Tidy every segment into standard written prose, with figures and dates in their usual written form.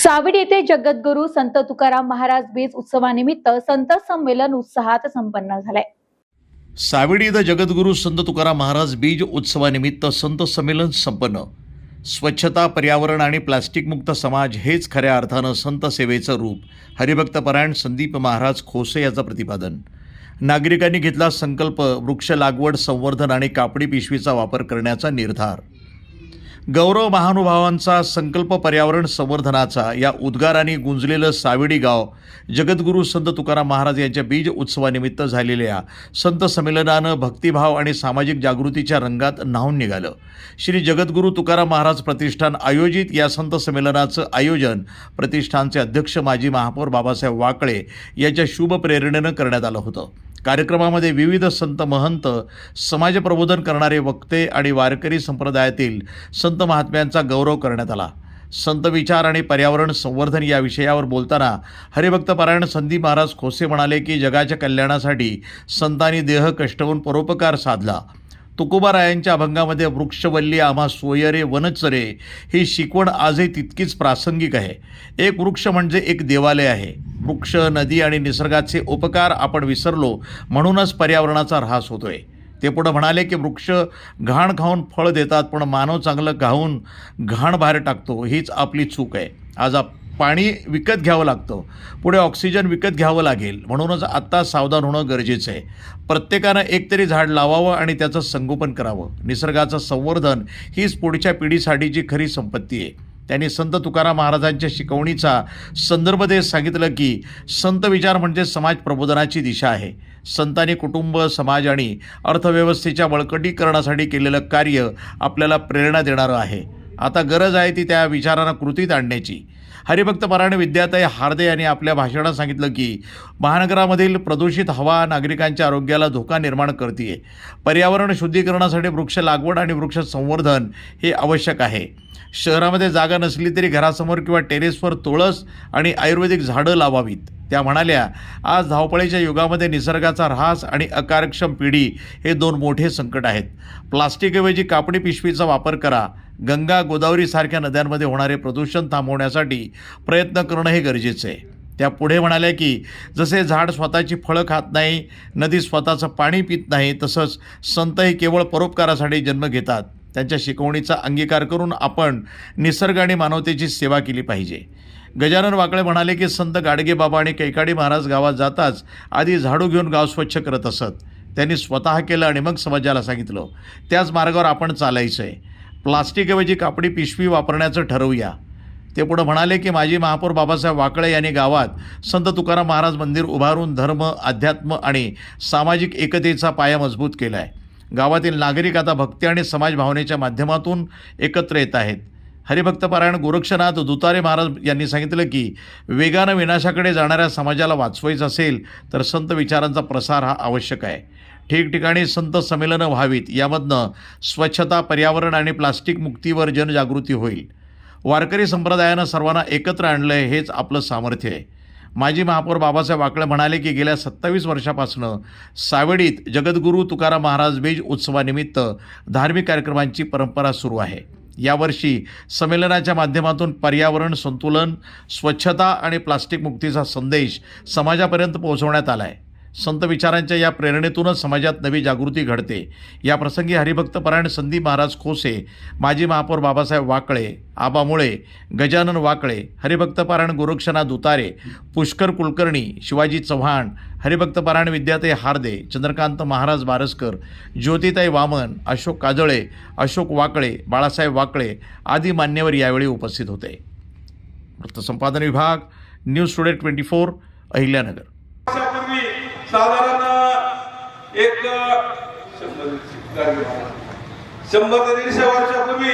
सावडी येथे जगद्गुरू संत तुकाराम महाराज बीज उत्सवानिमित्त संत संमेलन उत्साहात संपन्न झाले। सावडी इथं जगद्गुरू संत तुकाराम महाराज बीज उत्सवानिमित्त संत संमेलन संपन्न। स्वच्छता, पर्यावरण आणि प्लास्टिक मुक्त समाज हेच खऱ्या अर्थानं संत सेवेचं रूप, हरिभक्तपरायण संदीप महाराज खोसे याचं प्रतिपादन। नागरिकांनी घेतला संकल्प, वृक्ष लागवड, संवर्धन आणि कापडी पिशवीचा वापर करण्याचा निर्धार। गौरव महानुभावांचा संकल्प पर्यावरण संवर्धनाचा या उद्गाराने गुंजलेलं सावडी गाव जगद्गुरू संत तुकाराम महाराज यांच्या बीज उत्सवानिमित्त झालेल्या संत संमेलनानं भक्तिभाव आणि सामाजिक जागृतीच्या रंगात न्हाऊन निघालं। श्री जगद्गुरू तुकाराम महाराज प्रतिष्ठान आयोजित या संत संमेलनाचं आयोजन प्रतिष्ठानचे अध्यक्ष माजी महापौर बाबासाहेब वाकळे यांच्या शुभ प्रेरणेनं करण्यात आलं होतं। कार्यक्रमामध्ये विविध संत महंत, समाजप्रबोधन करणारे वक्ते आणि वारकरी संप्रदायातील संत महात्म्यांचा गौरव करण्यात आला। संत विचार आणि पर्यावरण संवर्धन या विषयावर बोलताना हरिभक्तपरायण संदीप महाराज खोसे म्हणाले की जगाच्या कल्याणासाठी संतांनी देह कष्टवून परोपकार साधला। तुकोबारायांच्या अभंगामध्ये वृक्षवल्ली आम्हा सोयरे वनचरे ही शिकवण आजही तितकीच प्रासंगिक आहे। एक वृक्ष म्हणजे एक देवालय आहे। वृक्ष, नदी आणि निसर्गाचे उपकार आपण विसरलो, म्हणूनच पर्यावरणाचा ऱ्हास होतोय। ते पुढे म्हणाले की वृक्ष घाण खाऊन फळ देतात, पण मानव चांगलं खाऊन घाण बाहेर टाकतो, हीच आपली चूक आहे। आज पाणी विकत घ्यावं लागतं, पुढे ऑक्सिजन विकत घ्यावं लागेल, म्हणूनच आत्ता सावधान होणं गरजेचं आहे। प्रत्येकानं एकतरी झाड लावावं आणि त्याचं संगोपन करावं। निसर्गाचं संवर्धन हीच पुढच्या पिढीसाठीची खरी संपत्ती आहे। त्यांनी संत तुकाराम महाराजांच्या शिकवणीचा संदर्भ देत सांगितलं की संत विचार म्हणजे समाज प्रबोधनाची दिशा आहे। संतांनी कुटुंब, समाज आणि अर्थव्यवस्थेच्या बळकटीकरणासाठी केलेलं कार्य आपल्याला प्रेरणा देणारं आहे। आता गरज आहे ती त्या विचारांना कृतीत आणण्याची। हरिभक्तपरायण विद्याताई हार्दे यांनी आपल्या भाषणात सांगितलं की महानगरामधील प्रदूषित हवा नागरिकांच्या आरोग्याला धोका निर्माण करते। पर्यावरण शुद्धीकरणासाठी वृक्ष लागवड आणि वृक्ष संवर्धन हे आवश्यक आहे। शहरामध्ये जागा नसली तरी घरासमोर किंवा टेरेसवर तुळस आणि आयुर्वेदिक झाडं लावावीत। त्या म्हणाल्या, आज धावपळीच्या युगामध्ये निसर्गाचा ऱ्हास आणि अकार्यक्षम पिढी हे दोन मोठे संकट आहेत। प्लास्टिकऐवजी कापडी पिशवीचा वापर करा। गंगा, गोदावरी सारख्या नद्यांमध्ये होणारे प्रदूषण थांबवण्यासाठी प्रयत्न करणं हे गरजेचं आहे। त्या पुढे म्हणाल्या की जसे झाड स्वतःची फळं खात नाही, नदी स्वतःचं पाणी पित नाही, तसंच संतही केवळ परोपकारासाठी जन्म घेतात। त्यांच्या शिकवणीचा अंगीकार करून आपण निसर्ग आणि मानवतेची सेवा केली पाहिजे। गजानन वाकळे म्हणाले की संत गाडगे बाबा आणि कैकाडी महाराज गावात जाताच आधी झाडू घेऊन गाव स्वच्छ करत असत। त्यांनी स्वतः केलं आणि मग समाजाला सांगितलं। त्याच मार्गावर आपण चालायचं आहे। प्लास्टिकऐवजी कापडी पिशवी वापरण्याचं ठरवूया। ते पुढे म्हणाले की माजी महापौर बाबासाहेब वाकळे यांनी गावात संत तुकाराम महाराज मंदिर उभारून धर्म, अध्यात्म आणि सामाजिक एकतेचा पाया मजबूत केला आहे। गावातील नागरिक आता भक्ती आणि समाज भावनेच्या माध्यमातून एकत्र येत आहेत। हरिभक्तपरायण गोरक्षनाथ दुतारे महाराज यांनी सांगितलं की वेगानं विनाशाकडे जाणाऱ्या समाजाला वाचवायचं असेल तर संत विचारांचा प्रसार हा आवश्यक आहे। ठिकठिकाणी संत संमेलनं व्हावीत, यामधनं स्वच्छता, पर्यावरण आणि प्लास्टिक मुक्तीवर जनजागृती होईल। वारकरी संप्रदायानं सर्वांना एकत्र आणलंय, हेच आपलं सामर्थ्य आहे। माजी महापौर बाबासाहेब वाकळे म्हणाले की गेल्या 27 वर्षापासून सावडीत जगद्गुरू तुकाराम महाराज बीज उत्सवानिमित्त धार्मिक कार्यक्रमांची परंपरा सुरू आहे। यावर्षी संमेलनाच्या माध्यमातून पर्यावरण संतुलन, स्वच्छता आणि प्लास्टिक मुक्तीचा संदेश समाजापर्यंत पोहोचवण्यात आला आहे। संत विचारांच्या या प्रेरणेतूनच समाजात नवी जागृती घडते। या प्रसंगी हरिभक्तपरायण संदीप महाराज खोसे, माजी महापौर बाबासाहेब वाकळे, आबा मुळे, गजानन वाकळे, हरिभक्तपरायण गोरक्षनाथ दुतारे, पुष्कर कुलकर्णी, शिवाजी चव्हाण, हरिभक्तपरायण विद्याताई हार्दे, चंद्रकांत महाराज बारसकर, ज्योतिताई वामन, अशोक काजळे, अशोक वाकळे, बाळासाहेब वाकळे आदी मान्यवर यावेळी उपस्थित होते। वृत्तसंपादन विभाग, न्यूज टुडे 24, अहिल्यानगर। साधारण एक 100 ते 150 वर्षापूर्वी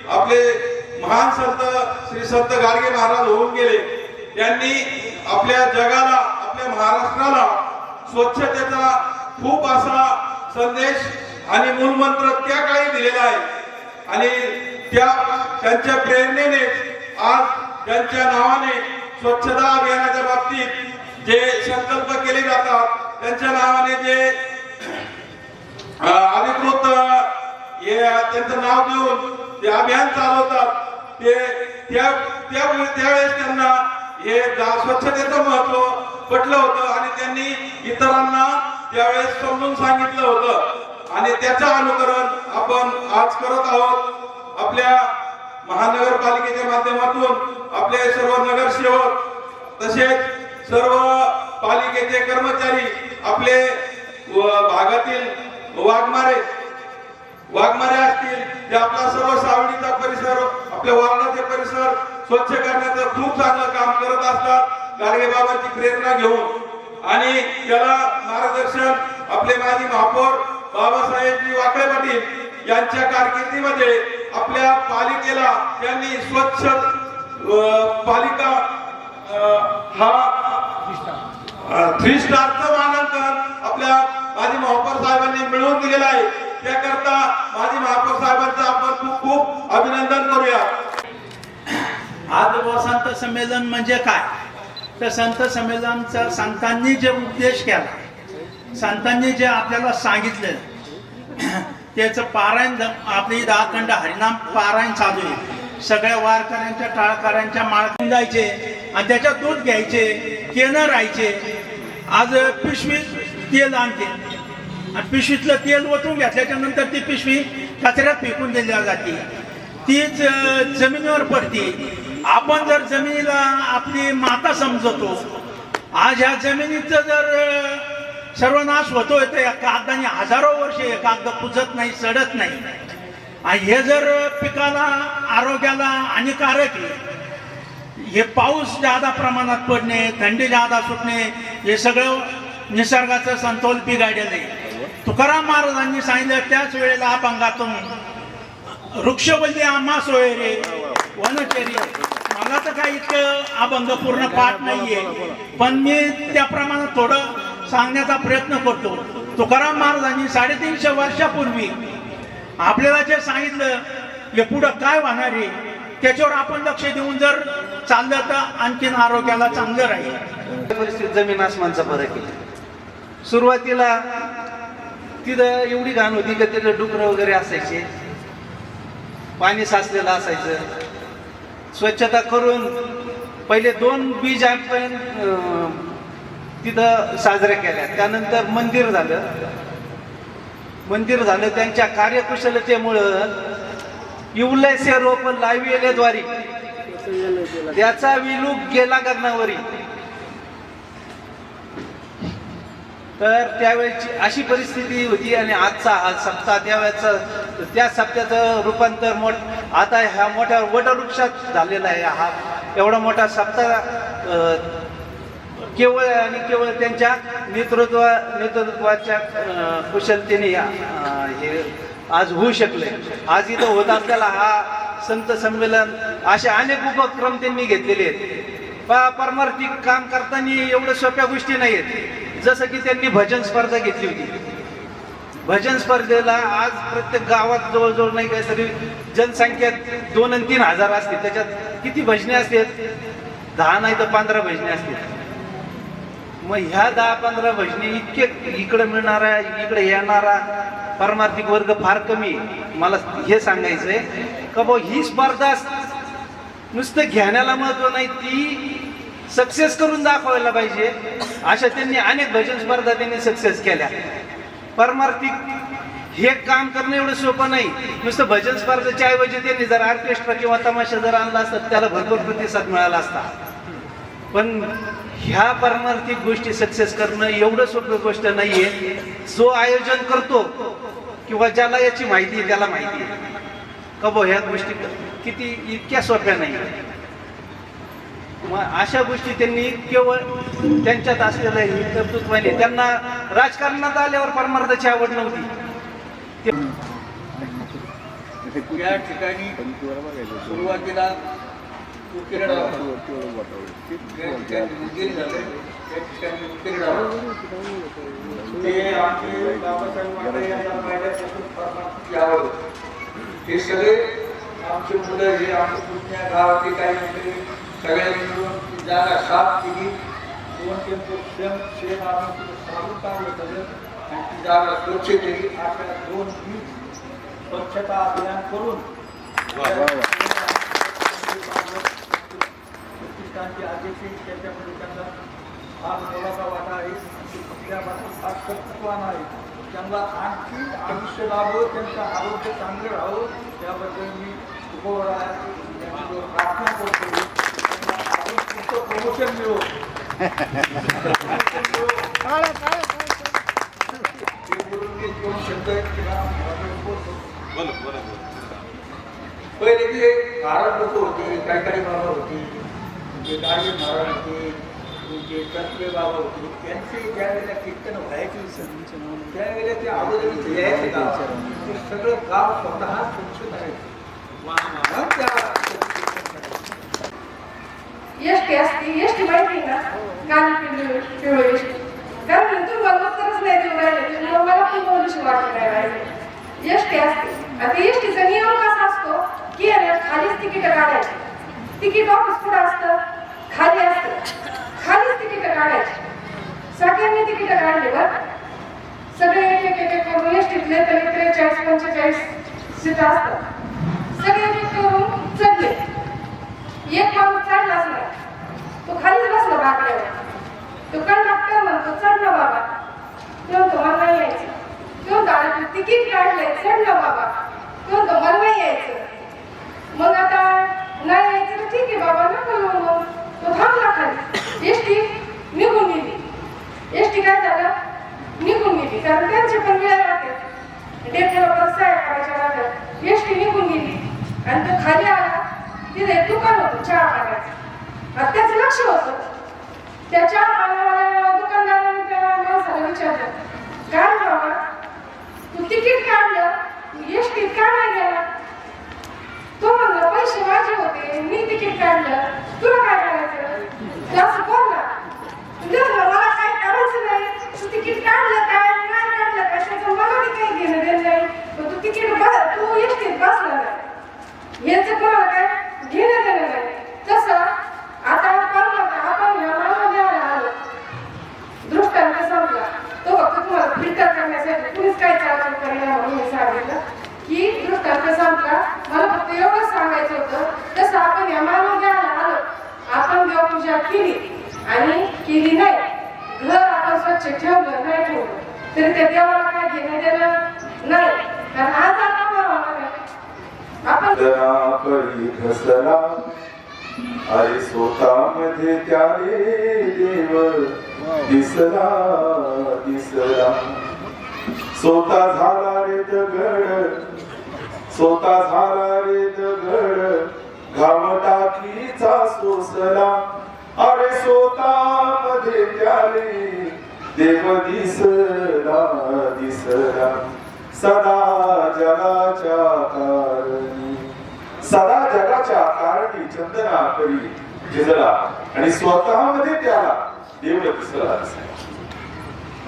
आपले महान संत श्री संत गाडगे महाराज होऊन गेले। त्यांनी आपल्या जगाला, आपल्या महाराष्ट्राला स्वच्छतेचा खूप असा संदेश आणि मूलमंत्र त्या काळी दिलेला आहे आणि त्यांच्या प्रेरणेने आज त्यांच्या नावाने स्वच्छता अभियानाच्या बाबतीत जे संकल्प केले जातात, त्यांच्या नावाने जे अधिकृत त्यांचं नाव देऊन ते अभियान चालवतात, ते त्या त्यावेळेस त्यांना हे स्वच्छतेचं महत्व पटलं होतं आणि त्यांनी इतरांना त्यावेळेस समजून सांगितलं होतं आणि त्याचं अनुकरण आपण आज करत आहोत. आपल्या महानगरपालिकेच्या माध्यमातून आपले सर्व नगरसेवक तसेच सर्व पालिकेचे कर्मचारी आपले भागातील वाघमारे असतील जे आपला सर्व सावडीचा परिसर आपल्या वार्डाचे परिसर स्वच्छ करण्याचं खूप चांगलं काम करत असतात गाडगे बाबांची प्रेरणा घेऊन. आणि त्याला मार्गदर्शन आपले माजी महापौर बाबासाहेबजी वाकळे पाटील यांच्या कारकिर्दीमध्ये आपल्या पालिकेला त्यांनी स्वच्छ पालिका हा 3 स्टारचं मानांकन आपल्या माजी महापौर साहेबांनी मिळवून दिलेलं आहे. त्याकरता माजी महापौर साहेबांचं आपण खूप खूप अभिनंदन करूया. आज संत संमेलन म्हणजे काय, तर संत संमेलनचा संतांनी जे उपदेश केला, संतांनी जे आपल्याला सांगितलं त्याचं पारायण आपली 10 खंड हरिनाम पारायण चालू आहे. सगळ्या वारकऱ्यांच्या टाळकऱ्यांच्या माळकून जायचे आणि त्याच्यात दूध घ्यायचे, केनं राहायचे. आज पिशवीत तेल आणते आणि पिशवीतलं तेल ओतून घेतल्याच्या नंतर ती पिशवी कचऱ्यात फेकून दिली जाते, तीच जमिनीवर पडते. आपण जर जमिनीला आपली माता समजतो, आज ह्या जमिनीचं जर सर्वनाश होतोय तर या कागदाने हजारो वर्ष हे कागद कुजत नाही, सडत नाही. आणि हे जर पिकाला आरोग्याला हानिकारक आहे. हे पाऊस जादा प्रमाणात पडणे, थंडी जादा सुटणे, हे सगळं निसर्गाचं संतोल बिघाडलेलं आहे. तुकाराम महाराजांनी सांगितलं त्याच वेळेला अभंगातून वृक्षवल्ली आम्हा सोयरे वनचर्य. मला तर काही इतकं अभंग पूर्ण पाठ नाहीये, पण मी त्याप्रमाणे थोडं सांगण्याचा प्रयत्न करतो. तुकाराम महाराजांनी 350 वर्षापूर्वी आपल्याला जे सांगितलं हे पुढं काय होणार आहे त्याच्यावर आपण लक्ष देऊन जर चाललं तर आणखीन आरोग्याला चांगलं राहील. परिस्थिती जमीन आसमानचा फरक आहे. सुरुवातीला तिथं एवढी घाण होती की तिथं डुकरं वगैरे असायचे, पाणी साचलेलं असायचं. स्वच्छता करून पहिले 2 बीज आपण तिथं साजऱ्या केल्या. त्यानंतर मंदिर झालं. त्यांच्या कार्यकुशलतेमुळं इवलेसे रोप लाविलेद्वारी त्याचा विलूप गेला गगनावरी. तर त्यावेळेची अशी परिस्थिती होती आणि आजचा हा सप्ताह त्या सप्त्याचं रूपांतर आता ह्या मोठ्या वटवृक्षात झालेला आहे. हा एवढा मोठा सप्ताह केवळ आणि केवळ त्यांच्या नेतृत्वाच्या कुशलतेने हे आज होऊ शकले. आज इथं होत असलेला हा संत संमेलन असे अनेक उपक्रम त्यांनी घेतलेले आहेत. परमार्थिक काम करताना एवढ्या सोप्या गोष्टी नाही आहेत. जसं की त्यांनी भजन स्पर्धा घेतली होती. भजन स्पर्धेला आज प्रत्येक गावात जवळजवळ नाही काय तरी जनसंख्या 2 आणि 3 हजार असते. त्याच्यात किती भजने असतात? 10 नाही तर 15 भजने असतात. मग ह्या 10-15 भजने इतके इकडे मिळणारा इकडे येणारा परमार्थिक वर्ग फार कमी. मला हे सांगायचंय का भाऊ ही स्पर्धा नुसतं घेण्याला महत्व नाही, ती सक्सेस करून दाखवायला पाहिजे. अशा त्यांनी अनेक भजन स्पर्धा त्यांनी सक्सेस केल्या. परमार्थिक हे काम करणं एवढं सोपं नाही. नुसतं भजन स्पर्धेच्या ऐवजी त्यांनी जर ऑर्केस्ट्रा किंवा तमाशा जर आणला असता त्याला भरपूर प्रतिसाद मिळाला असता. पण ह्या परमार्थिक गोष्टी सक्सेस करणं एवढं सोपं गोष्ट नाहीये. जो आयोजन करतो किंवा ज्याला याची माहिती आहे त्याला माहिती आहे का भाऊ ह्या गोष्टी किती इतक्या सोप्या नाही. मग अशा गोष्टी त्यांनी केवळ त्यांच्यात असलेलं ही कर्तृत्वाने, त्यांना राजकारणात आल्यावर परमार्थाची आवड नव्हती. या ठिकाणी सुरुवातीला हे सगळे आमचे मुलं हे आमच्या पुण्या गावातले काही मंडळी सगळ्यांनी मिळून जागा साफ केली. 2 टेम्पो शेण आणून सारून काढलं सगळं आणि ती जागा स्वच्छ केली. आपल्याला 2 दिवस स्वच्छता अभियान करून संतांची आदेश त्याच्यामध्ये त्यांना फार मोलाचा वाटा आहे. आपल्यापासून फार कर्तृत्वान आहे. त्यांना आणखी आयुष्य लाभो, त्यांचं आरोग्य चांगलं राहावं त्याबद्दल मी उपवरा त्यांच्यावर प्रार्थना करतो. त्यांना अजून पुढचं प्रमोशन मिळो. हे बोलून मी 2 शब्द पहिले जे महाराज लोक होते, काही बाबा होते, जे गाडगे महाराज होते, जे तत्वे बाबा होते, त्यांचे ज्यावेळेला कीर्तन व्हायचे त्यावेळेला ते अगोदर यायचे गाव, ते सगळं गाव स्वतः संस्कृत आहे. एसटी असती, एसटी माहिती ना, काल पिवळी एसटी. कारण तुम्हाला उत्तरच नाही देऊन राहिले, मला पण बोलूशी वाटत नाही राहिले. एसटी असते आणि एसटीचा नियम कसा असतो की खालीच तिकीट काढायची. तिकीट ऑफिस कुठं असतं? खाली असतं. खालीच तिकीट काढायची. सगळ्यांनी तिकीट काढले बरं. सगळे एक एक करून एसटीतले तरी 43-45 सीट असतात. सगळे एक करून चढले. एक माणूस चढलाच नाही, तो खालीच बसला बाकड्यावर. तो कंडक्टर म्हणतो चढ ना बाबा. तो म्हणतो मला नाही यायचं. तो म्हणतो तिकीट काढलंय चढ ना बाबा. तो म्हणतो मला नाही यायचं. मग आता नाही यायचं तर ठीक आहे बाबा नको मग. तो थांबला खाली. एसटी निघून गेली. एसटी काय झालं? निघून गेली. कारण त्यांचे पण वेळ राहते, डेपोला परत साया काढायच्या राहतात. एसटी निघून गेली आणि तो खाली आला. तिथे एक दुकान होतं चहा पाण्याचं. त्याचं लक्ष होतं. त्या चहा पाण्यावाल्या दुकानदाराने त्या माणसाला विचारलं, काय बाबा तू तिकीट काढलं, तू एसटीत का नाही गेला? तो म्हणला पैसे माझे होते, मी तिकीट काढलं, तुला काय करायचं? असं बोलला. मला काय करायचं नाही. तू तिकीट काढलं काय नाही काढलं काय त्याचं मला काही घेणं देणं नाही. तू तिकीट तू एसटीत बसला नाही याचं कोणाला काय घेणं देणं नाही. तसं आता आपण ह्या मानवाला आलो. दृष्टांत संपला. तो फक्त तुम्हाला फिल्टर करण्यासाठी कुणीच काय चालू करेल म्हणून मी सांगितलं की दृष्टांत संपला. मला फक्त एवढंच सांगायचं होतं. तसं आपण या मानवाला आलो. आपण देवपूजा केली आणि केली नाही, घर आपण स्वच्छ ठेवलं नाही ठेवलं तरी त्या देवाला काय घेणं देणं नाही. कारण आज आपण घसरा अरे स्वतःमध्ये त्याने देव दिसला दिसला. स्वतः झाला रे दगड, स्वतः झाला रे दगड, घाम टाकीचा सोसला. अरे स्वतःमध्ये त्याने देव दिसला दिसला. सदा जगाच्या कारणी, सदा जगाच्या कारणी चंदना करी झिजला आणि स्वतःमध्ये त्याला देव दिसला.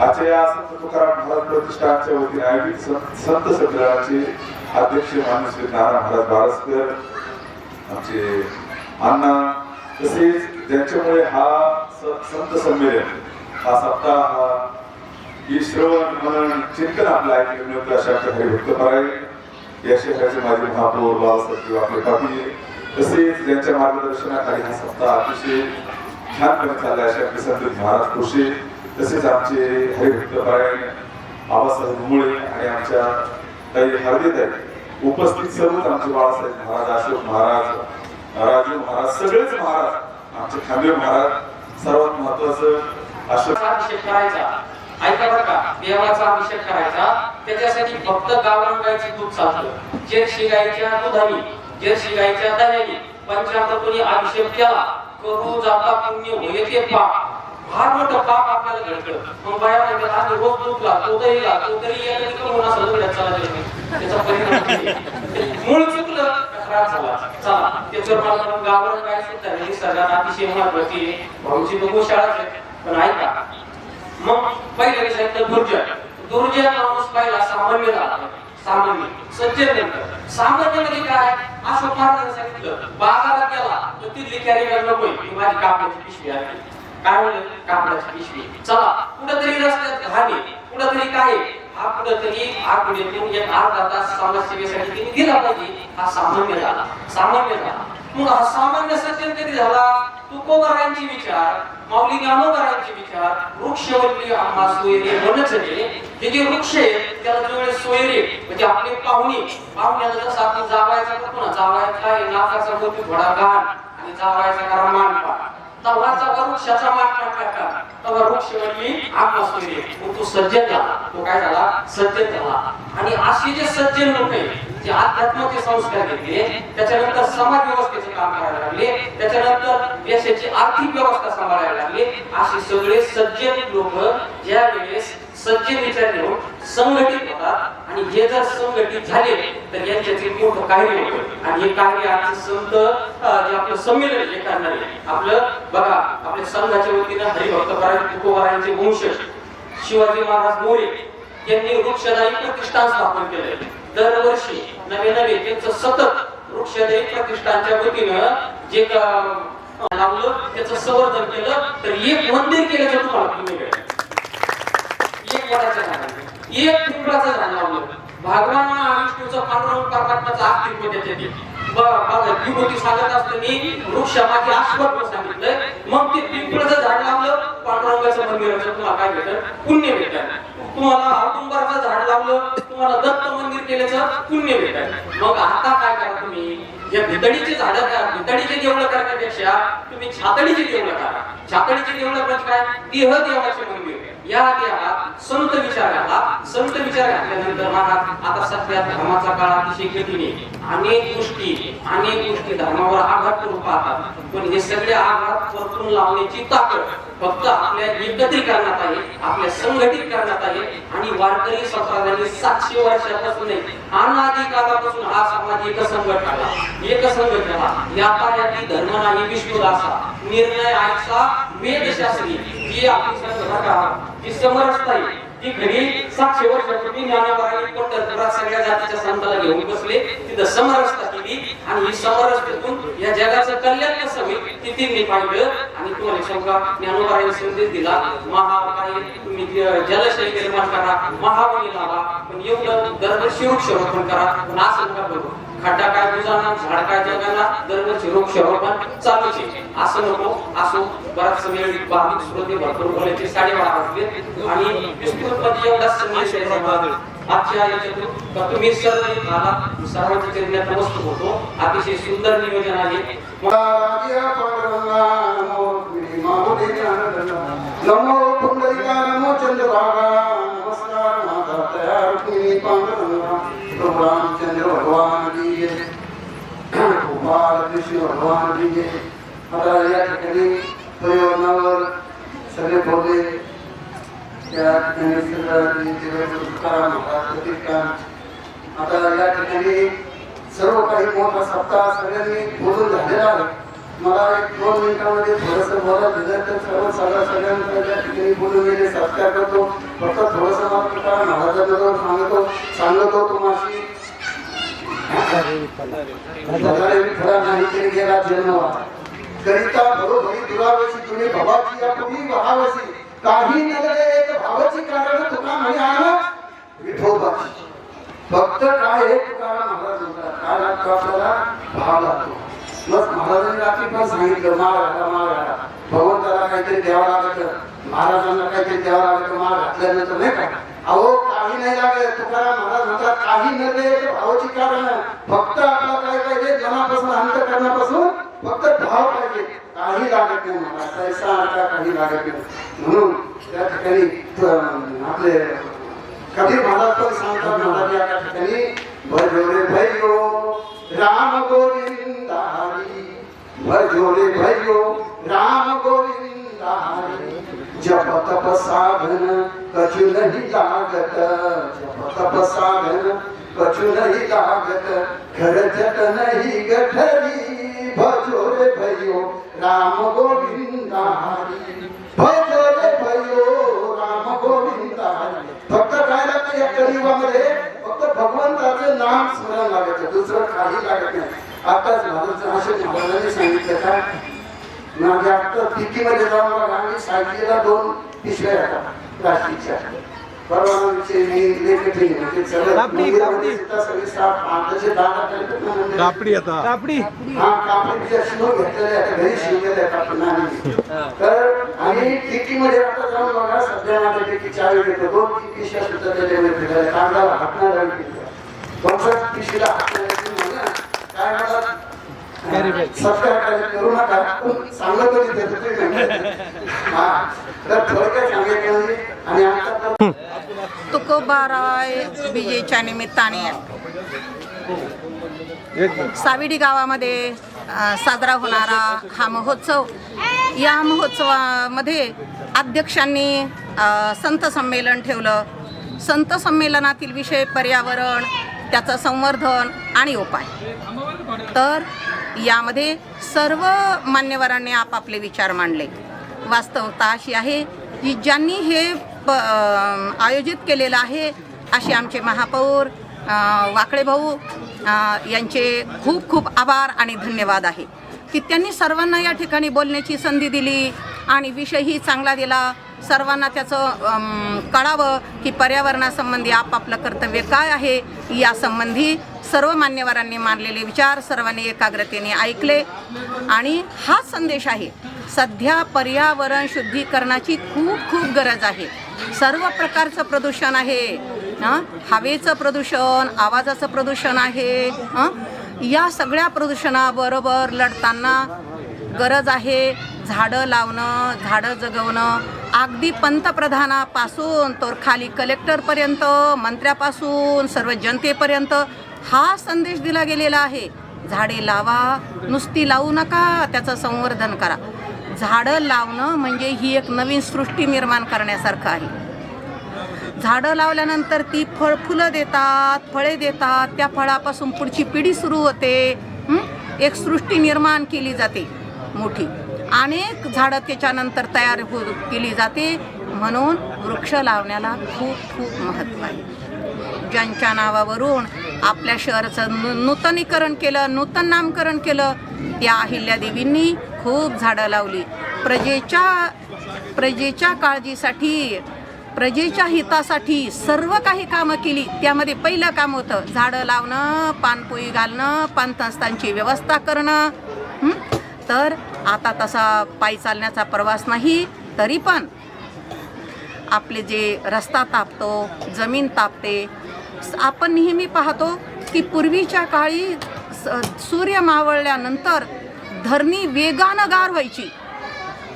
आजच्या या संत तुकाराम महाराज प्रतिष्ठानच्या वतीने आयोजित संत संमेलनाचे अध्यक्ष माननीय श्री नाना महाराज बारसकर आमचे अण्णा, तसेच ज्यांच्यामुळे हा संत संमेलन, हा सप्ताह, ही श्रवण मनन चिंतन आपलं ऐकलं मिळतं अशा आमच्या हरिभक्त परायण या शहराचे माजी महापौर बाबासाहेब आपले पाटील, तसेच ज्यांच्या मार्गदर्शनाखाली हा सप्ताह अतिशय छानपणे चालला असे आपले संत महाराज कृषी, तसेच आमचे हरिभक्त परायण आबासाहेब मुळे आणि आमच्या काही हरदेत उपस्थित सर्वच आमचे बाळासाहेब महाराज, अशोक महाराज, राजू महाराज, सगळेच महाराज, आमचे खांबे महाराज. सर्वात महत्वाचं अशोक अभिषेक करायचा. ऐका बरं का, देवाचा अभिषेक करायचा. त्याच्यासाठी फक्त गावरान गायचे दूध चालतं. जर्सी गायच्या दुधाने, जर्सी गायच्या दह्याने पंचामृताने अभिषेक केला. करू जाता पुण्य होते पाप. फार मोठं पाप आपल्याला घडतं. मग बाया म्हणतात आम्ही रोज दूध लागतो, दही लागतो, तरी याला करून असं घडत चालत. त्याचा परिणाम मूळ चुकलं, खराब झाला. चला त्याच्यावर मला गावरान गाय सुद्धा निसर्गात अतिशय महत्वाची आहे. भाऊची गोशाळाच आहे. पण ऐका, मग पहिल्या विषयात तर दुर्जन माणूस पहिला सामान्य राहतो. सामान्य सज्जन नंतर सामान्य म्हणजे काय? असं फार सांगितलं बाजारात गेला तर तिथली कॅरी बॅग नकोय, माझी कापडाची पिशवी आहे. काय म्हणलं? कापडाची पिशवी. चला कुठेतरी रस्त्यात घाणे, कुठेतरी काय हा कुठेतरी आठवड्यातून एक अर्धा तास समाजसेवेसाठी तिने दिला पाहिजे. हा सामान्य झाला, सामान्य झाला. मग हा सामान्य सज्जन कधी झाला? तुकोबारायांचे विचार, माऊली ज्ञानोबारायांचे विचार, वृक्षवल्ली आम्हा सोयरे वनचरे, हे जे वृक्ष आहेत त्याला जवळ सोयरे म्हणजे आपले पाहुण्याला जसं आपण जावायचा करतो ना, जावायचा नाकाचा मोती थोडा गाण आणि जावायचा करा मानपा, तवाचा वृक्षाचा मानपा टाका, तवा वृक्षवल्ली आम्हा सोयरे. मग तो सज्जन झाला. तो काय झाला? सज्जन झाला. आणि असे जे सज्जन लोक आहेत जे अध्यात्माचे संस्कार घेतले, त्याच्यानंतर समाज व्यवस्थेचे काम करायला लागले, त्याच्यानंतर देशाची आर्थिक व्यवस्था सांभाळायला लागले, असे सगळे सज्जन लोक ज्या वेळेस सज्जन विचार घेऊन संघटित होतात आणि हे जर संघटित झाले तर यांच्याचे मोठं कार्य होतं. आणि हे कार्य आजचे संत जे आपलं संमेलन हे करणार आहे. आपलं बघा, आपल्या संघाच्या वतीनं हरिभक्त तुकोबारायांचे वंशज शिवाजी महाराज मोरे यांनी वृक्षदायी प्रतिष्ठान स्थापन केलंय. दरवर्षी नवे त्यांचं सतत वृक्षदायी प्रतिष्ठानच्या वतीनं जे लावलं त्याचं संवर्धन केलं. तर एक मंदिर केल्याचं तुम्हाला तुम्ही एक वडाचं झाड, एक पिंपळाचं झाड लावलं. भगवान विष्णूचं पांडुरंग परमात्माचं अस्तित्व त्याच्यात बघा. विभूती सांगत असताना वृक्षामागे आश्वत्व सांगितलंय. मग ते पिंपळाचं झाड लावलं, पांडुरंगाचं मंदिराचं तुम्हाला काय भेटलं? पुण्य भेटलं. तुम्हाला औदुंबराचं झाड लावलं, तुम्हाला दत्त मंदिर केल्याचं पुण्य भेटलं. मग आता काय करा तुम्ही? या भितडीचे झाड भितडीचे देवळं करण्यापेक्षा तुम्ही छातडीचे देवळं करा. छातडीचे देवळं म्हणजे काय? देह देवाचे मंदिर. या देहात संत विचार घाला. संत विचार घातल्यानंतर महाराज आता सध्या धर्माचा काळ अतिशय गतीने अनेक गोष्टी धर्मावर आघात करून पाहतात. पण हे सगळे आघात परतून लावण्याची ताकद फक्त आपल्या एकत्रीकरणात आहे, आपल्या संघटित करण्यात आहे. आणि वारकरी संप्रदायाने 700 वर्षापासून अनादी काळापासून हा समाज एकसंघट झाला, एकसंघट झाला. या कार्याची धर्म नाही विष्णुदासा निर्णय आयचा वेदशास्त्री जी आपली जी समरसता आहे ती खरी 700 वर्षापूर्वी ज्ञानोबारांनी पंढरपुरात सगळ्या जातीच्या संतांना घेऊन बसले, तिथं समरसता केली. आणि ही समरसतेतून या जगाचं कल्याण कसं होईल ते त्यांनी पाहिलं. आणि तुम्हाला शंका ज्ञानोबारांनी संदेश दिला, महाकाय तुम्ही जलशय निर्माण करा, महावनी लावा, पण एवढं दरवर्षी वृक्षारोपण करा. पण असं नका करू. खड्डा काय बुजाना, झाड काय जगाना, दरवर्षी वृक्षारोपण चालूच आहे. असं नको. असो बराच वेळ भाविक श्रोते भरपूर बोलायचे 12:30 वाजले आणि विस्तृतपणे एवढा संदेश आजच्या याच्यातून तुम्ही सर्वांच्या चरित्रात नमस्कार होतो. अतिशय सुंदर नियोजन आहे. नमो पुंडलिका नमो चंद्रभागा नमस्कार माता तयार तुम्ही पांडुरंगा प्रभु रामचंद्र भगवान की जय, गोपाल कृष्ण भगवान की जय. आता या ठिकाणी पर्यावरणावर सगळे बोलले त्या ठिकाणी आता या ठिकाणी सर्व काही मोठा सप्ताह सगळ्यांनी बोलून झालेला आहे. मला 1-2 मिनिटांमध्ये थोडंसं बोलायला दिलं तर सगळ्यांना त्या ठिकाणी बोलून गेले सत्कार करतो. फक्त थोडंसं मला तुकाराम महाराजांबरोबर सांगतो तुम्हाशी खरा नाही तरी गेला जन्म करिता बरोबरी दुरावशी तुम्ही भवाची या तुम्ही वहावशी काही नगरे एक भावाची कारण तुका म्हणे आला विठोबाची. फक्त काय हे तुकाराम महाराज म्हणतात, काय लागतो आपल्याला? भाव लागतो. मग महाराजांनी रात्री पण सांगितलं माळ घाला. भगवंताला काहीतरी द्यावं लागतं, महाराजांना काहीतरी द्यावं लागतं. माळ घातल्यानंतर नाही का अहो काही नाही लागत. तुकाराम महाराज म्हणतात काही नगरे भावाची कारण फक्त आपला काय पाहिजे? मनापासून अंतःकरणापासून फक्त भाव पाहिजे, काही लागत नाही. मला पैसा आणता काही लागत नाही. म्हणून त्या ठिकाणी आपले कबीर महाराज पण सांगतात महाराज या ठिकाणी भजोरे भैयो राम गोविंद हरी, भजोरे भैयो राम गोविंद हरी. जप तप साधन कछु नहीं लागत, जप तप साधन कछु नहीं लागत, घर जट नहीं गठरी. भजोरे भैयो राम गोविंद हरी, भजोरे भैयो राम गोविंद हरी. फक्त काय लागतं या कलियुगामध्ये? फक्त भगवंताचे नाम स्मरण लागायचं, दुसरं काही लागत नाही. आताच महाराजांनी सांगितलं का माझ्या आता पिकीमध्ये जाऊन बघा आणि सायकलीला 2 पिशव्या येतात प्लास्टिकच्या. परवानाविषयी मी लेखी म्हणजे सगळं मंदिरामध्ये सुद्धा सगळे स्टाफ आताचे कापडी आता कापडी हा कापडीचे शिवून घेतलेले आता घरी शिवलेले आहेत आपण तर आणि टिकीमध्ये आता जाऊन बघा सध्या माझ्यापैकी 4 देतो 2 पिशव्या सुद्धा त्याच्यामध्ये फिरल्या कांदाला हातणार पंचायत पिशवीला हातण्याची म्हणा काय मला सत्कार करू नका पण सांगत होती हा तर थोडक्यात सांगायचं म्हणजे आणि आता तुकोबाराय विजेच्या निमित्ताने साविडी गावामध्ये साजरा होणारा हा महोत्सव, या महोत्सवामध्ये अध्यक्षांनी संत संमेलन ठेवलं. संत संमेलनातील विषय पर्यावरण, त्याचं संवर्धन आणि उपाय. तर यामध्ये सर्व मान्यवरांनी आपापले विचार मांडले. वास्तवता अशी आहे की ज्यांनी हे आयोजित केलेलं आहे असे आमचे महापौर वाकळे भाऊ यांचे खूप खूप आभार आणि धन्यवाद आहे की त्यांनी सर्वांना या ठिकाणी बोलण्याची संधी दिली आणि विषयही चांगला दिला. सर्वांना त्याचं कळावं की पर्यावरणासंबंधी आपापलं कर्तव्य काय आहे. यासंबंधी सर्व मान्यवरांनी मांडलेले विचार सर्वांनी एकाग्रतेने ऐकले आणि हाच संदेश आहे. सध्या पर्यावरण शुद्धीकरणाची खूप खूप गरज आहे. सर्व प्रकारचं प्रदूषण आहे, हवेचं प्रदूषण, आवाजाचं प्रदूषण आहे. या सगळ्या प्रदूषणाबरोबर लढताना गरज आहे झाडं लावणं, झाडं जगवणं. अगदी पंतप्रधानापासून तर खाली कलेक्टरपर्यंत, मंत्र्यापासून सर्व जनतेपर्यंत हा संदेश दिला गेलेला आहे. झाडे लावा, नुसती लावू नका, त्याचं संवर्धन करा. झाडं लावणं म्हणजे ही एक नवीन सृष्टी निर्माण करण्यासारखं आहे. झाडं लावल्यानंतर ती फुलं देतात, फळे देतात, त्या फळापासून पुढची पिढी सुरू होते. एक सृष्टी निर्माण केली जाते मोठी. अनेक झाडं त्याच्यानंतर तयार केली जाते. म्हणून वृक्ष लावण्याला खूप खूप महत्त्व आहे. ज्यांच्या नावावरून आपल्या शहराचं नूतनीकरण केलं, नूतन नामकरण केलं, त्या अहिल्यादेवींनी खूप झाडं लावली. प्रजेच्या काळजीसाठी, प्रजेच्या हितासाठी सर्व काही कामं केली. त्यामध्ये पहिलं काम होतं झाडं लावणं, पानपोई घालणं, पानतंस्तांची व्यवस्था करणं. तर आता तसा पायी चालण्याचा प्रवास नाही, तरी पण आपले जे रस्ता तापतो, जमीन तापते. आपण नेहमी पाहतो की पूर्वीच्या काळी सूर्य मावळल्यानंतर धरणी वेगानं गार व्हायची,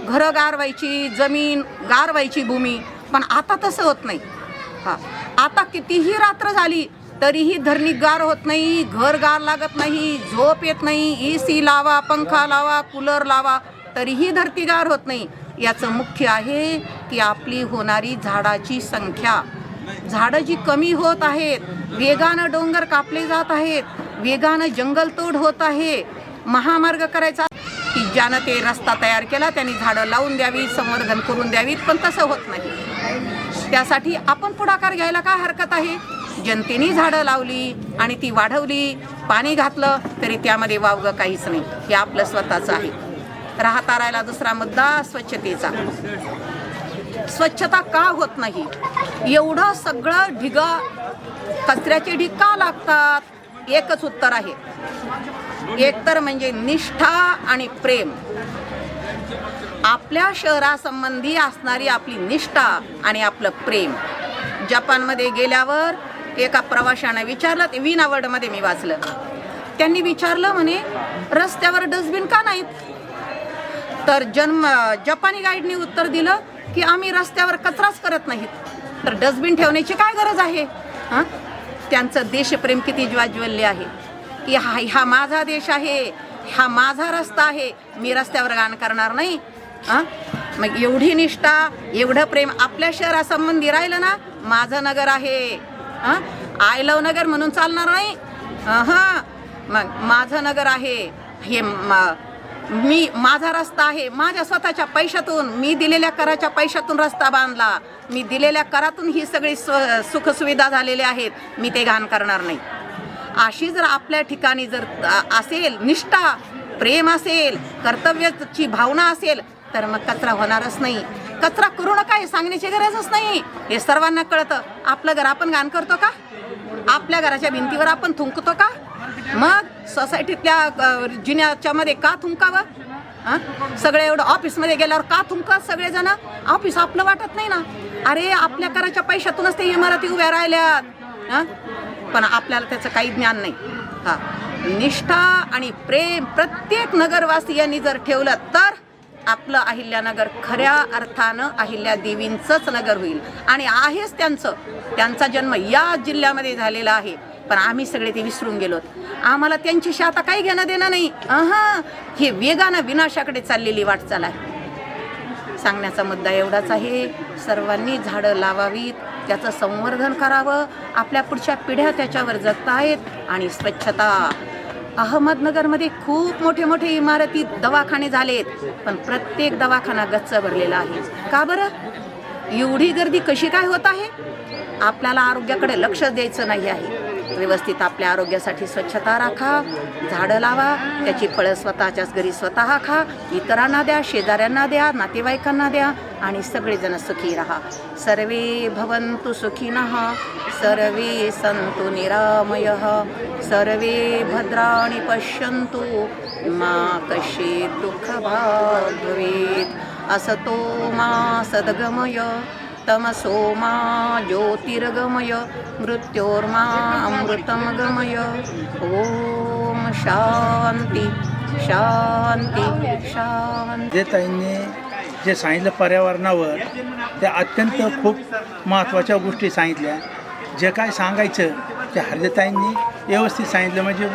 घरं गार व्हायची, जमीन गार व्हायची, भूमी. पण आता तसं होत नाही. आता कितीही रात्र झाली तरीही धरणी गार होत नाही, घर गार लागत नाही, झोप येत नाही. AC लावा, पंखा लावा, कूलर लावा, तरीही धरती गार होत नाही. याचं मुख्य आहे की आपली होणारी झाडाची संख्या. झाडं जी कमी होत आहेत, वेगानं डोंगर कापले जात आहेत, वेगानं जंगलतोड होत आहे. महामार्ग करायचा की ज्यानं ते रस्ता तयार केला त्यांनी झाडं लावून द्यावी, संवर्धन करून द्यावीत, पण तसं होत नाही. त्यासाठी आपण पुढाकार घ्यायला काय हरकत आहे. जनतेने झाडं लावली आणि ती वाढवली, पाणी घातलं तरी त्यामध्ये वावगं काहीच नाही. हे आपलं स्वतःचं आहे. राहता राहिला दुसरा मुद्दा स्वच्छतेचा. स्वच्छता का होत नाही. एवढं सगळं कचऱ्याचे ढीग का लागतात. एकच उत्तर आहे. एक तर म्हणजे निष्ठा आणि प्रेम. आपल्या शहरासंबंधी असणारी आपली निष्ठा आणि आपलं प्रेम. जपानमध्ये गेल्यावर एका प्रवाशानं विचारलं, ते विना वर्ल्डमध्ये मी वाचलं, त्यांनी विचारलं म्हणे रस्त्यावर डस्टबिन का नाहीत. तर जपानी गाईडनी उत्तर दिलं की आम्ही रस्त्यावर कचराच करत नाहीत, तर डस्टबिन ठेवण्याची काय गरज आहे. त्यांचं देशप्रेम किती ज्वाज्वल्य आहे की हा माझा देश आहे, हा माझा रस्ता आहे, मी रस्त्यावर घाण करणार नाही. मग एवढी निष्ठा, एवढं प्रेम आपल्या शहरासंबंधी राहिलं ना. माझं नगर आहे, आय लव्ह नगर म्हणून चालणार नाही. मग माझं नगर आहे, हे मी माझा रस्ता आहे, माझ्या स्वतःच्या पैशातून, मी दिलेल्या कराच्या पैशातून रस्ता बांधला, मी दिलेल्या करातून ही सगळी सुखसुविधा झालेल्या आहेत, मी ते घाण करणार नाही. अशी जर आपल्या ठिकाणी जर असेल निष्ठा, प्रेम असेल, कर्तव्याची भावना असेल, तर मग कचरा होणारच नाही. कचरा करू नका हे सांगण्याची गरजच नाही, हे सर्वांना कळतं. आपलं घर आपण घाण करतो का? आपल्या घराच्या भिंतीवर आपण थुंकतो का? मग सोसायटीतल्या जिन्याच्या मध्ये का थुंकावं? सगळे एवढं ऑफिसमध्ये गेल्यावर का थुंकतात सगळेजण? ऑफिस आपलं वाटत नाही ना? अरे आपल्या कराच्या पैशातूनच ते इमारती उभ्या राहिल्यात. पण आपल्याला त्याचं काही ज्ञान नाही. निष्ठा आणि प्रेम प्रत्येक नगरवासियांनी जर ठेवलं तर आपलं अहिल्यानगर खऱ्या अर्थानं अहिल्या देवींचंच नगर होईल. आणि आहेच त्यांचा जन्म या जिल्ह्यामध्ये झालेला आहे, पण आम्ही सगळे ते विसरून गेलोत. आम्हाला त्यांच्याशी आता काही घेणं देणं नाही. हे वेगानं विनाशाकडे चाललेली वाटचाल आहे. सांगण्याचा मुद्दा एवढाच आहे, सर्वांनी झाडं लावावीत, त्याचं संवर्धन करावं. आपल्या पुढच्या पिढ्या त्याच्यावर जगतायत. आणि स्वच्छता, अहमदनगरमध्ये खूप मोठे मोठे इमारती दवाखाने झालेत, पण प्रत्येक दवाखाना गच्च भरलेला आहे. का बरं? एवढी गर्दी कशी काय होत आहे? आपल्याला आरोग्याकडे लक्ष द्यायचं नाही आहे. व्यवस्थित आपल्या आरोग्यासाठी स्वच्छता राखा, झाडं लावा, त्याची फळं स्वतःच्याच घरी स्वतः खा, इतरांना द्या, शेजाऱ्यांना द्या, नातेवाईकांना द्या, आणि सगळेजण सुखी राहा. सर्वे भवन्तु सुखिनः, सर्वे सन्तु निरामयः, सर्वे भद्राणि पश्यन्तु, मा कश्चित् दुःखभाग् भवेत्. असतो मा सद्गमय, तमसो मा ज्योतिर्गमय, मृत्योर्मा अमृतं गमय. ओम शांती शांती शांती. जे ताईंनी जे सांगितलं पर्यावरणावर, त्या अत्यंत खूप महत्त्वाच्या गोष्टी सांगितल्या. जे काय सांगायचं ते हरिताईंनी व्यवस्थित सांगितलं. म्हणजे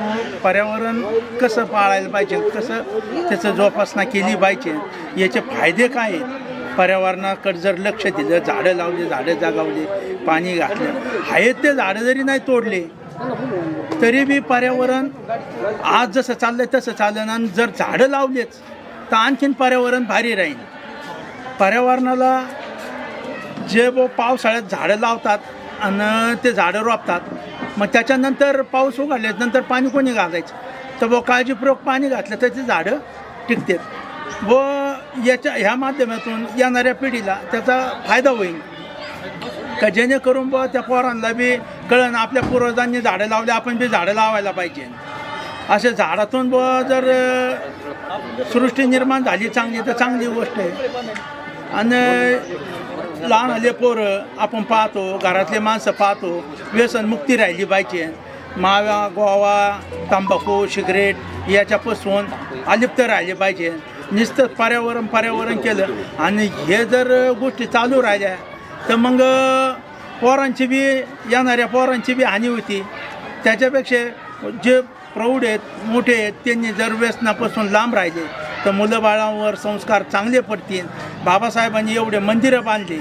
पर्यावरण कसं पाळायला पाहिजे, कसं त्याचं जोपासना केली पाहिजे, याचे फायदे काय आहेत. पर्यावरणाकडे जर लक्ष दिलं, झाडं लावले, झाडं जगावले, पाणी घातलं, आहेत ते झाडं जरी नाही तोडले तरी बी पर्यावरण आज जसं चाललंय तसं चाललं. आणि जर झाडं लावलेच तर आणखीन पर्यावरण भारी राहील. पर्यावरणाला जे पावसाळ्यात झाडं लावतात आणि ते झाडं रोपतात, मग त्याच्यानंतर पाऊस उघडल्यानंतर पाणी कोणी घालायचं? तर काळजीपूर्वक पाणी घातलं तर ते झाडं टिकतात. व ह्या माध्यमातून येणाऱ्या पिढीला त्याचा फायदा होईल का, जेणेकरून त्या पोरांना बी कळण आपल्या पूर्वजांनी झाडं लावले, आपण बी झाडं लावायला पाहिजे. असे झाडातून जर सृष्टी निर्माण झाली चांगली तर चांगली गोष्ट आहे. आणि लहान आले पोरं आपण पाहतो, घरातले माणसं पाहतो, व्यसनमुक्ती राहिली पाहिजे. मावा, गोवा, तंबाखू, सिगरेट याच्यापासून अलिप्त राहिले पाहिजे. नुसतं पर्यावरण केलं आणि हे जर गोष्टी चालू राहिल्या तर मग पोरांची बी, येणाऱ्या पोरांची बी हानी होती. त्याच्यापेक्षा जे प्रौढ आहेत, मोठे आहेत, त्यांनी जर व्यसनापासून लांब राहिले तर मुलं बाळांवर संस्कार चांगले पडतील. बाबासाहेबांनी एवढे मंदिरं बांधले.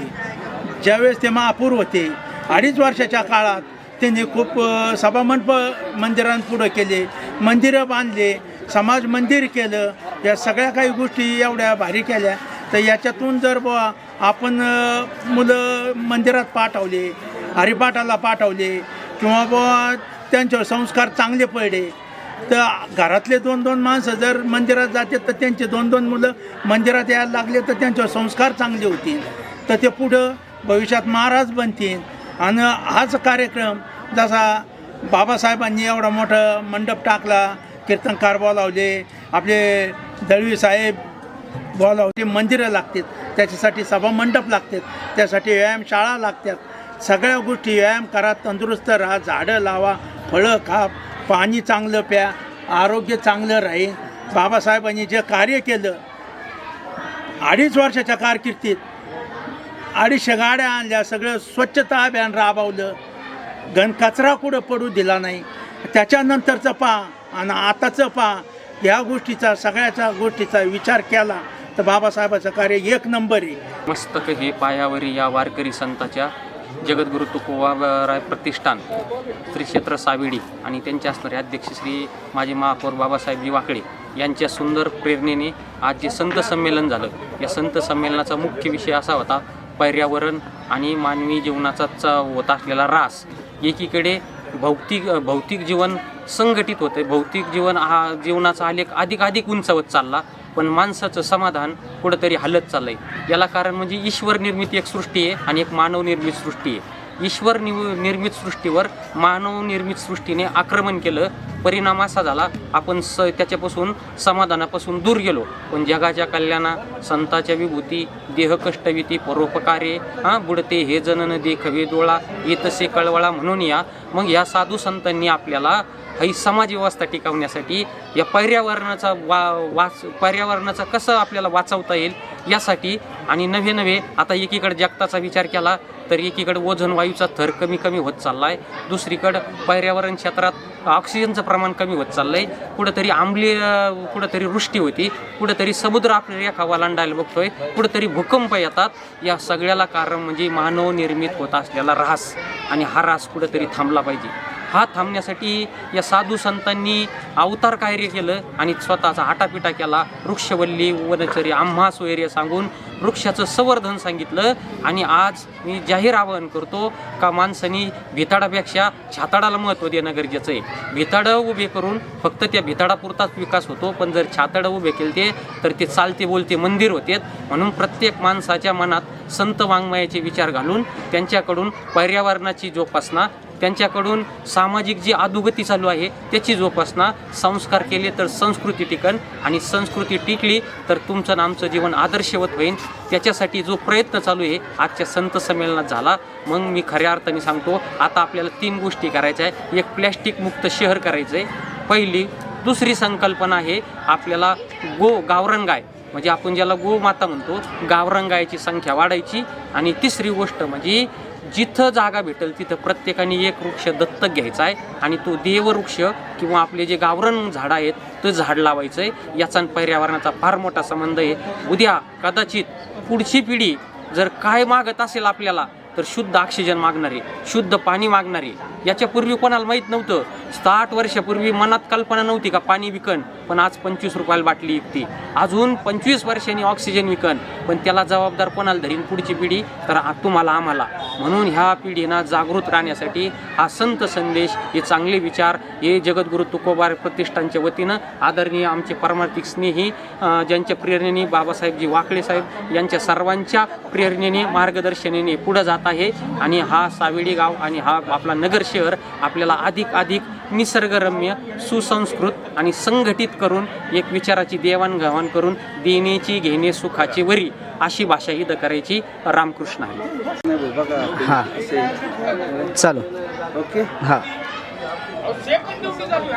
ज्यावेळेस ते महापौर होते 2.5 वर्षाच्या काळात त्यांनी खूप सभामंडप मंदिरांपुढं केले, मंदिरं बांधले, समाज मंदिर केलं. या सगळ्या काही गोष्टी एवढ्या भारी केल्या. तर याच्यातून जर आपण मुलं मंदिरात पाठवले, हरिपाठाला पाठवले, किंवा त्यांच्यावर संस्कार चांगले पडले, तर घरातले 2-2 माणसं जर मंदिरात जाते तर त्यांचे 2-2 मुलं मंदिरात यायला लागले तर त्यांच्यावर संस्कार चांगले होतील. तर ते पुढं भविष्यात महाराज बनतील. आणि हाच कार्यक्रम जसा बाबासाहेबांनी एवढा मोठा मंडप टाकला, कीर्तनकार बोलावले, आपले दळवी साहेब बोलावले, मंदिरं लागतात, त्याच्यासाठी सभा मंडप लागतात, त्यासाठी व्यायामशाळा लागतात. सगळ्या गोष्टी व्यायाम करा, तंदुरुस्त राहा, झाडं लावा, फळं खा, पाणी चांगलं प्या, आरोग्य चांगलं राहील. बाबासाहेबांनी जे कार्य केलं 2.5 वर्षाच्या कारकिर्दीत, 250 गाड्या आणल्या, सगळं स्वच्छता अभियान राबवलं, कचरा कुठं पडू दिला नाही. त्याच्यानंतरचं पहा आणि आताचं पहा, या गोष्टीचा सगळ्याच्या गोष्टीचा विचार केला तर बाबासाहेबाचं कार्य 1 नंबर आहे. मस्तक हे पायावरी या वारकरी संताच्या जगद्गुरु तुकोबाराय प्रतिष्ठान श्री क्षेत्र सावेडी आणि त्यांचे असणारे अध्यक्ष श्री माजी महापौर बाबासाहेबजी वाकळे यांच्या सुंदर प्रेरणेने आज जे संत संमेलन झालं, या संत संमेलनाचा मुख्य विषय असा होता पर्यावरण आणि मानवी जीवनाचा होत असलेला ऱ्हास. एकीकडे भौतिक जीवन संघटित होते, भौतिक जीवन हा जीवनाचा आलेख अधिक उंचावत चालला, पण माणसाचं समाधान कुठंतरी हलत चाललं आहे. याला कारण म्हणजे ईश्वर निर्मित एक सृष्टी आहे आणि एक मानव निर्मित सृष्टी आहे. ईश्वर निर्मित सृष्टीवर मानव निर्मित सृष्टीने आक्रमण केलं. परिणाम असा झाला आपण त्याच्यापासून समाधानापासून दूर गेलो. पण जगाच्या कल्याणा संताच्या विभूती देह कष्टविती परोपकारे बुडते हे जनन देखवे डोळा येतसे कळवळा म्हणून या मग या साधू संतांनी आपल्याला ही समाज व्यवस्था टिकवण्यासाठी या पर्यावरणाचा कसं आपल्याला वाचवता येईल यासाठी आणि नवे आता एकीकडे जगताचा विचार केला तर एकीकडे ओझोन वायूचा थर कमी होत चालला आहे. दुसरीकडं पर्यावरण क्षेत्रात ऑक्सिजनचं प्रमाण कमी होत चाललं आहे. कुठंतरी कुठंतरी वृष्टी होती, कुठंतरी समुद्र आपल्या रेखा वलांडायला बघतोय, कुठंतरी भूकंप येतात. या सगळ्याला कारण म्हणजे मानव निर्मित होत असलेला ऱ्हास आणि हा ऱ्हास कुठंतरी थांबला पाहिजे. हा थांबण्यासाठी या साधू संतांनी अवतार कार्य केलं आणि स्वतःचा आटापिटा केला. वृक्षवल्ली वनचरी आम्हा सोयरे सांगून वृक्षाचं संवर्धन सांगितलं. आणि आज मी जाहीर आवाहन करतो का माणसांनी भिताडापेक्षा छाताडाला महत्त्व देणं गरजेचं आहे. भिताडं उभे करून फक्त त्या भिताडापुरताच विकास होतो, पण जर छाताडं उभे केले तर ते चालते बोलते मंदिर होते. म्हणून प्रत्येक माणसाच्या मनात संत वाङ्मयाचे विचार घालून त्यांच्याकडून पर्यावरणाची जोपासना, त्यांच्याकडून सामाजिक जी अधोगती चालू आहे त्याची जोपासना, संस्कार केले तर संस्कृती टिकन आणि संस्कृती टिकली तर तुमचं आणि आमचं जीवन आदर्शवत होईल. त्याच्यासाठी जो प्रयत्न चालू आहे आजच्या संत संमेलनात झाला. मग मी खऱ्या अर्थाने सांगतो आता आपल्याला 3 गोष्टी करायच्या आहे. एक प्लॅस्टिक मुक्त शहर करायचं आहे पहिली. दुसरी संकल्पना आहे आपल्याला गावरान गाय म्हणजे आपण ज्याला गोमाता म्हणतो गावरान गायची संख्या वाढायची. आणि तिसरी गोष्ट म्हणजे जिथं जागा भेटेल तिथं प्रत्येकाने एक वृक्ष दत्तक घ्यायचा आहे आणि तो देववृक्ष किंवा आपले जे गावरान झाडं आहेत ते झाड लावायचं आहे. याचा पर्यावरणाचा फार मोठा संबंध आहे. उद्या कदाचित पुढची पिढी जर काय मागत असेल आपल्याला तर शुद्ध ऑक्सिजन मागणारे, शुद्ध पाणी मागणारे. याच्यापूर्वी कोणाला माहीत नव्हतं. 60 वर्षापूर्वी मनात कल्पना नव्हती का पाणी विकन, पण आज 25 रुपयाला बाटली विकते. अजून 25 वर्षांनी ऑक्सिजन विकन, पण त्याला जबाबदार कोणाला धरीन पुढची पिढी तर तुम्हाला आम्हाला. म्हणून ह्या पिढीनं जागृत राहण्यासाठी हा संत संदेश, हे चांगले विचार, हे जगद्गुरू तुकोबा प्रतिष्ठानच्या वतीनं आदरणीय आमचे परमार्थिक स्नेही ज्यांच्या प्रेरणेने बाबासाहेबजी वाकळे साहेब यांच्या सर्वांच्या प्रेरणेने मार्गदर्शनाने पुढं जात आहे. आणि हा सावेडी गाव आणि हा आपला नगर शहर आपल्याला अधिक निसर्गरम्य, सुसंस्कृत आणि संघटित करून एक विचाराची देवाणघेवाण करून देण्याची घेणे सुखाची वरी अशी भाषा इथं करायची. रामकृष्ण आहे. हां चालू ओके. हां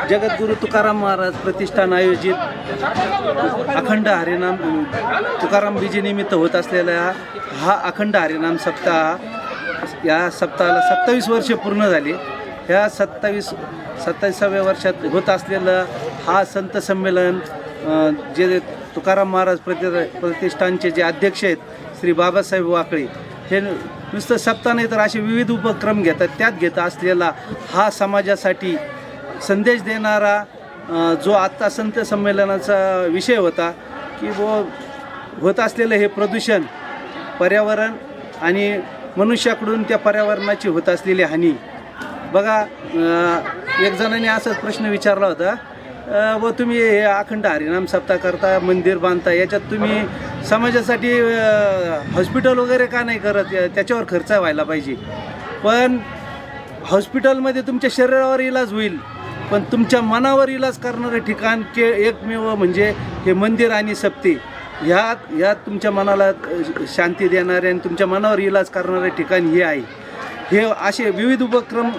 जगद्गुरू तुकाराम महाराज प्रतिष्ठान आयोजित अखंड हरिनाम तुकाराम बीजेनिमित्त होत असलेला हा अखंड हरिनाम सप्ताह, या सप्ताहाला 27 वर्षे पूर्ण झाली. ह्या 27व्या वर्षात होत असलेलं हा संत संमेलन जे तुकाराम महाराज प्रतिष्ठानचे जे अध्यक्ष आहेत श्री बाबासाहेब वाकळे हे नुसतं सप्ताह नाही तर असे विविध उपक्रम घेतात. त्यात घेत असलेला हा समाजासाठी संदेश देणारा जो आत्ता संत संमेलनाचा विषय होता की होत असलेलं हे प्रदूषण, पर्यावरण आणि मनुष्याकडून त्या पर्यावरणाची होत असलेली हानी. बघा एक जणांनी असाच प्रश्न विचारला होता, व तुम्ही हे अखंड हरिनाम सप्ताह करता, मंदिर बांधता, याच्यात तुम्ही समाजासाठी हॉस्पिटल वगैरे का नाही करत? त्याच्यावर खर्च व्हायला पाहिजे. पण हॉस्पिटलमध्ये तुमच्या शरीरावर इलाज होईल, पण तुमच्या मनावर इलाज करणारे ठिकाण एकमेव म्हणजे हे मंदिर आणि सप्ते. ह्यात तुमच्या मनाला शांती देणारे आणि तुमच्या मनावर इलाज करणारे ठिकाण हे आहे. हे असे विविध उपक्रम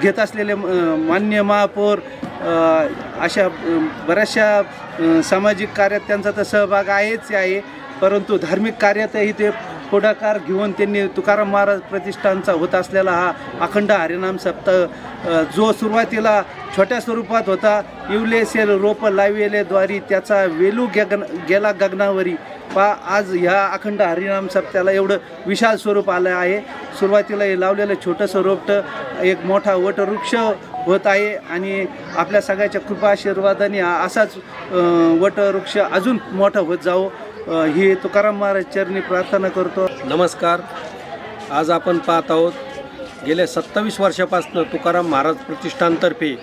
घेत असलेले माननीय महापौर अशा बऱ्याचशा सामाजिक कार्यात त्यांचा तर सहभाग आहेच आहे, परंतु धार्मिक कार्यातही ते पुढाकार घेऊन त्यांनी तुकाराम महाराज प्रतिष्ठानचा होत असलेला हा अखंड हरिनाम सप्ताह जो सुरुवातीला छोट्या स्वरूपात होता, इवलेसेल रोपं लाविले द्वारी त्याचा वेलू गेला गगनावरी, आज ह्या अखंड हरिनाम सप्त्याला एवढं विशाल स्वरूप आलं आहे. सुरुवातीला हे लावलेलं छोटंसं रोपटं एक मोठा वटवृक्ष होत आहे आणि आपल्या सगळ्याच्या कृपा आशीर्वादाने असाच वटवृक्ष अजून मोठा होत जावो ही तुकाराम महाराज चरणी प्रार्थना करतो. नमस्कार. आज आपण पाहत आहोत गेल्या 27 वर्षापासून तुकाराम महाराज प्रतिष्ठानतर्फे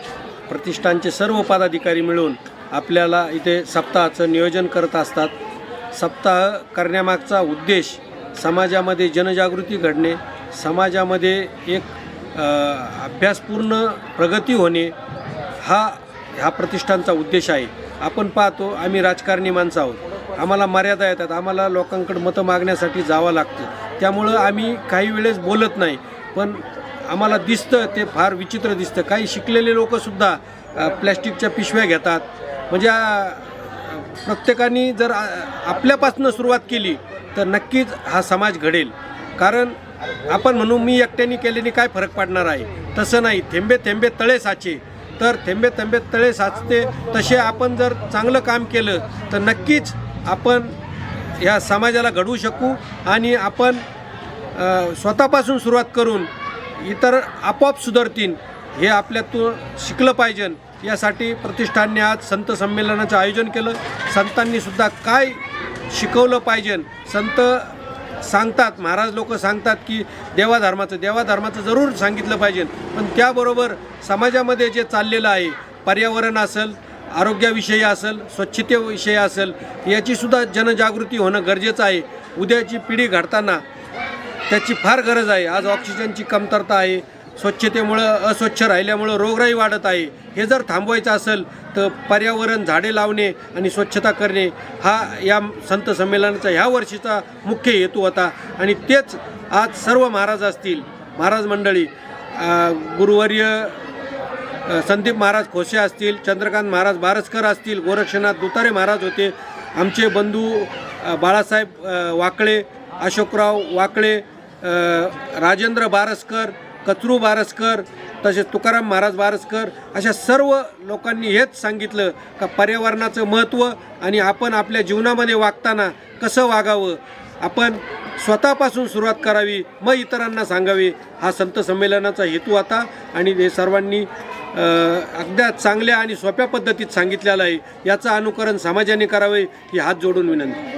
प्रतिष्ठानचे सर्व पदाधिकारी मिळून आपल्याला इथे सप्ताहाचं नियोजन करत असतात. सप्ताह करण्यामागचा उद्देश समाजामध्ये जनजागृती घडणे, समाजामध्ये एक अभ्यासपूर्ण प्रगती होणे हा प्रतिष्ठानचा उद्देश आहे. आपण पाहतो आम्ही राजकारणी माणसं आहोत, आम्हाला मर्यादा येतात, आम्हाला लोकांकडे मतं मागण्यासाठी जावं लागतं. त्यामुळं आम्ही काही वेळेस बोलत नाही, पण आम्हाला दिसतं ते फार विचित्र दिसतं. काही शिकलेले लोकंसुद्धा प्लॅस्टिकच्या पिशव्या घेतात. म्हणजे प्रत्येकाने जर आपल्यापासून सुरुवात केली तर नक्कीच हा समाज घडेल. कारण आपण म्हणू मी एकट्याने केल्याने काय फरक पडणार आहे, तसं नाही. थेंबे थेंबे तळे साचे, तर थेंबे थेंबे तळे साचते तसे आपण जर चांगलं काम केलं तर नक्कीच आपण ह्या समाजाला घडवू शकू. आणि आपण स्वतःपासून सुरुवात करून इतर आपोआप सुधारतील हे आपल्यातून शिकलं पाहिजे. यासाठी प्रतिष्ठानने आज संत संमेलनाचं आयोजन केलं. संतांनीसुद्धा काय शिकवलं पाहिजे, संत सांगतात, महाराज लोक सांगतात की देवाधर्माचं जरूर सांगितलं पाहिजे, पण त्याबरोबर समाजामध्ये जे चाललेलं आहे, पर्यावरण असेल, आरोग्याविषयी असेल, स्वच्छतेविषयी असेल, याचीसुद्धा जनजागृती होणं गरजेचं आहे. उद्याची पिढी घडताना त्याची फार गरज आहे. आज ऑक्सिजनची कमतरता आहे, स्वच्छतेमुळं अस्वच्छ राहिल्यामुळं रोगराई वाढत आहे. हे जर थांबवायचं असेल तर पर्यावरण, झाडे लावणे आणि स्वच्छता करणे हा या संत संमेलनाचा ह्या वर्षीचा मुख्य हेतू होता. आणि तेच आज सर्व महाराज असतील, महाराज मंडळी, गुरुवर्य संदीप महाराज खोसे असतील, चंद्रकांत महाराज बारसकर असतील, गोरक्षनाथ दुतारे महाराज होते, आमचे बंधू बाळासाहेब वाकळे, अशोकराव वाकळे, राजेंद्र बारसकर, कचरू बारसकर, तसेच तुकाराम महाराज बारसकर, अशा सर्व लोकांनी हेच सांगितलं का पर्यावरणाचं महत्त्व आणि आपण आपल्या जीवनामध्ये वागताना कसं वागावं, आपण स्वतःपासून सुरुवात करावी, मग इतरांना सांगावी. हा संत संमेलनाचा हेतू होता आणि हे सर्वांनी अगदी चांगल्या आणि सोप्या पद्धतीत सांगितलेलं आहे. याचं अनुकरण समाजाने करावे ही हात जोडून विनंती.